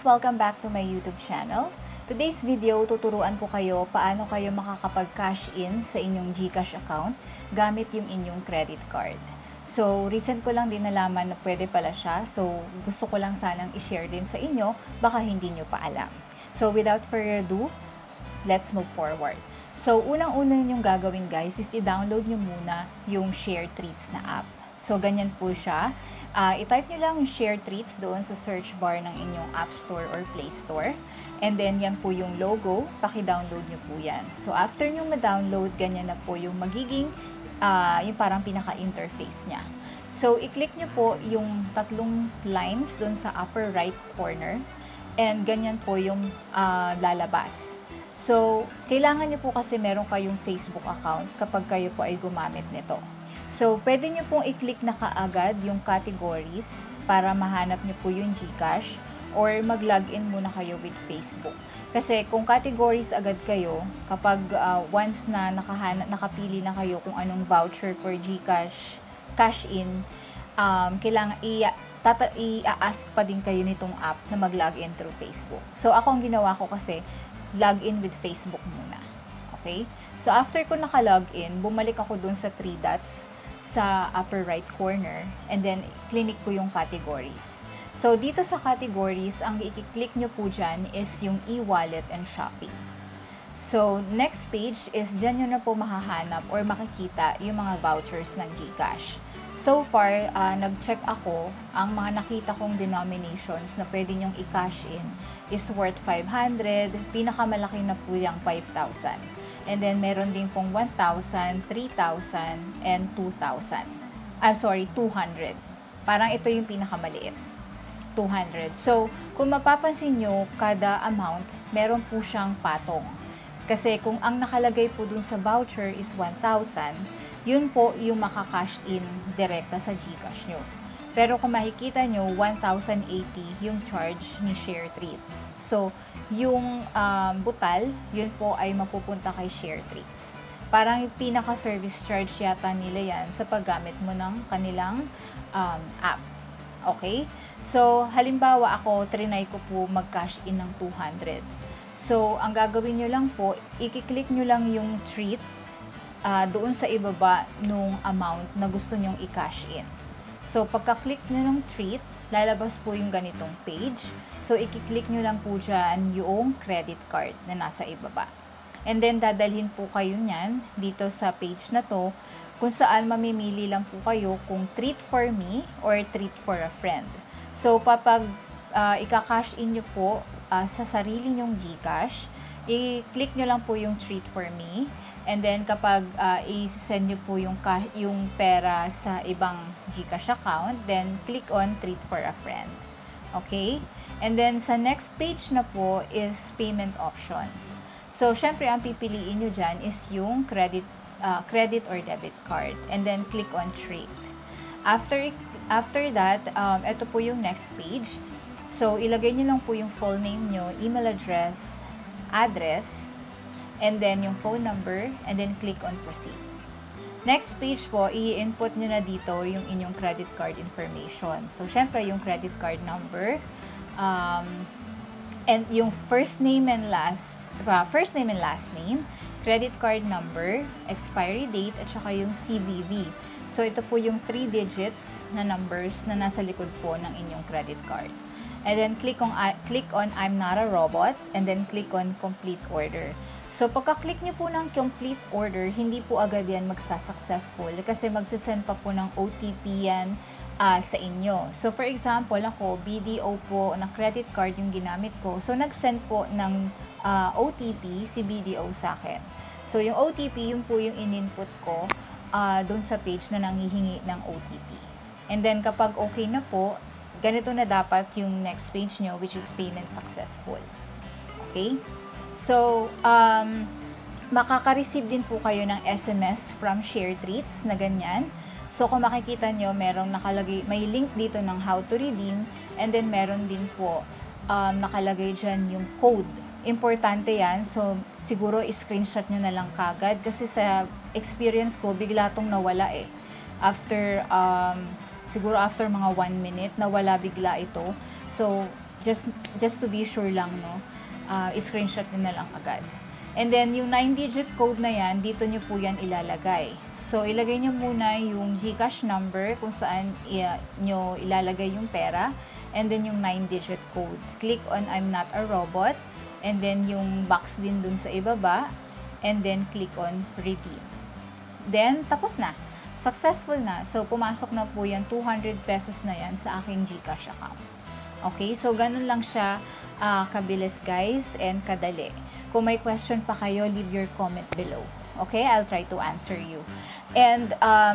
Welcome back to my YouTube channel. Today's video, tuturuan ko kayo paano kayo makakapag-cash in sa inyong GCash account gamit yung inyong credit card. So, recent ko lang din nalaman na pwede pala siya. So, gusto ko lang sanang i-share din sa inyo, baka hindi nyo pa alam. So, without further ado, let's move forward. So, unang-una yung gagawin guys is i-download nyo muna yung Share Treats na app. So, ganyan po siya. I-type nyo lang yung Share Treats doon sa search bar ng inyong App Store or Play Store. And then, yan po yung logo. Paki-download nyo po yan. So, after nyo ma-download, ganyan na po yung magiging, yung parang pinaka-interface niya. So, i-click nyo po yung tatlong lines doon sa upper right corner. And ganyan po yung lalabas. So, kailangan nyo po kasi meron kayong Facebook account kapag kayo po ay gumamit nito. So, pwede nyo pong i-click na kaagad yung categories para mahanap nyo po yung GCash or mag-login muna kayo with Facebook. Kasi kung categories agad kayo, kapag once na nakapili na kayo kung anong voucher for GCash cash in, kailangan i-ask pa din kayo nitong app na mag-login through Facebook. So, ako ang ginawa ko kasi, login with Facebook muna. Okay? So, after ko naka-login, bumalik ako dun sa 3 dots sa upper right corner and then click ko yung categories. So, dito sa categories, ang i-click nyo po dyan is yung e-wallet and shopping. So, next page is dyan nyo na po mahahanap or makikita yung mga vouchers ng GCash. So far, nag-check ako, ang mga nakita kong denominations na pwede nyong i-cash in is worth 500, pinakamalaki na po yung 5,000. And then, meron din pong 1,000, 3,000, and 2,000. 200. Parang ito yung pinakamaliit. 200. So, kung mapapansin nyo, kada amount, meron po siyang patong. Kasi kung ang nakalagay po dun sa voucher is 1,000, yun po yung makakash in direkta sa GCash nyo. Pero kung makikita nyo, 1,080 yung charge ni Share Treats. So, yung butal, yun po ay mapupunta kay Share Treats. Parang yung pinaka-service charge yata nila yan sa paggamit mo ng kanilang app. Okay? So, halimbawa ako, trinay ko po mag-cash in ng 200. So, ang gagawin nyo lang po, i-click nyo lang yung treat doon sa ibaba nung amount na gusto nyong i-cash in. So, pagka-click nyo ng treat, lalabas po yung ganitong page. So, i-click nyo lang po dyan yung credit card na nasa ibaba. And then, dadalhin po kayo nyan dito sa page na to kung saan mamimili lang po kayo kung treat for me or treat for a friend. So, kapag ika-cash in nyo po sa sarili nyong GCash, i-click nyo lang po yung treat for me. And then, kapag i-send nyo po yung pera sa ibang GCash account, then click on Treat for a Friend. Okay? And then, sa next page na po is Payment Options. So, syempre, ang pipiliin nyo dyan is yung credit or debit card. And then, click on Treat. After that, ito po yung next page. So, ilagay nyo lang po yung full name nyo, email address, and then yung phone number, and then click on proceed. Next page po, i-input nyo na dito yung inyong credit card information. So, syempre, yung credit card number, and yung first name and last name, credit card number, expiry date, at saka yung CVV. So, ito po yung 3 digits na numbers na nasa likod po ng inyong credit card. And then, click on I'm not a robot, and then click on complete order. So, pagka-click nyo po ng complete order, hindi po agad yan magsa-successful kasi magsisend pa po ng OTP yan sa inyo. So, for example, ako, BDO po na credit card yung ginamit ko. So, nag-send po ng OTP si BDO sa akin. So, yung OTP, yun po yung in-input ko doon sa page na nanghihingi ng OTP. And then, kapag okay na po, ganito na dapat yung next page nyo, which is payment successful. Okay? So, makaka-receive din po kayo ng SMS from Share Treats na ganyan. So, kung makikita nyo, merong nakalagay, may link dito ng how to redeem, and then meron din po nakalagay dyan yung code. Importante yan. So, siguro screenshot nyo na lang kagad kasi sa experience ko, bigla tong nawala eh. Siguro after mga 1 minute, nawala bigla ito. So, just to be sure lang, no, screenshot nyo na lang agad. And then, yung 9-digit code na yan, dito nyo po yan ilalagay. So, ilagay nyo muna yung GCash number kung saan nyo ilalagay yung pera. And then, yung 9-digit code. Click on I'm not a robot. And then, yung box din dun sa ibaba. And then, click on redeem. Then, tapos na. Successful na. So, pumasok na po yan. 200 pesos na yan sa aking GCash account. Okay? So, ganun lang siya kabilis, guys, and kadali. Kung may question pa kayo, leave your comment below. Okay? I'll try to answer you. And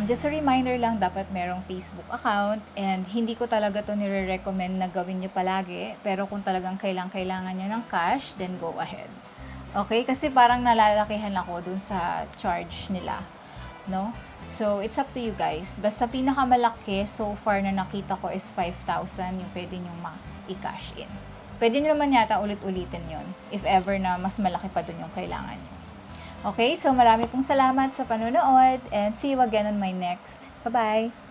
just a reminder lang, dapat merong Facebook account. And hindi ko talaga to nire-recommend na gawin nyo palagi. Pero kung talagang kailangan nyo ng cash, then go ahead. Okay? Kasi parang nalalakihan ako dun sa charge nila. No? So, it's up to you guys. Basta pinakamalaki so far na nakita ko is 5,000 yung pwede nyo i-cash in. Pwede nyo naman yata ulit-ulitin yon if ever na mas malaki pa dun yung kailangan nyo. Okay, so marami pong salamat sa panonood and see you again on my next. Bye-bye!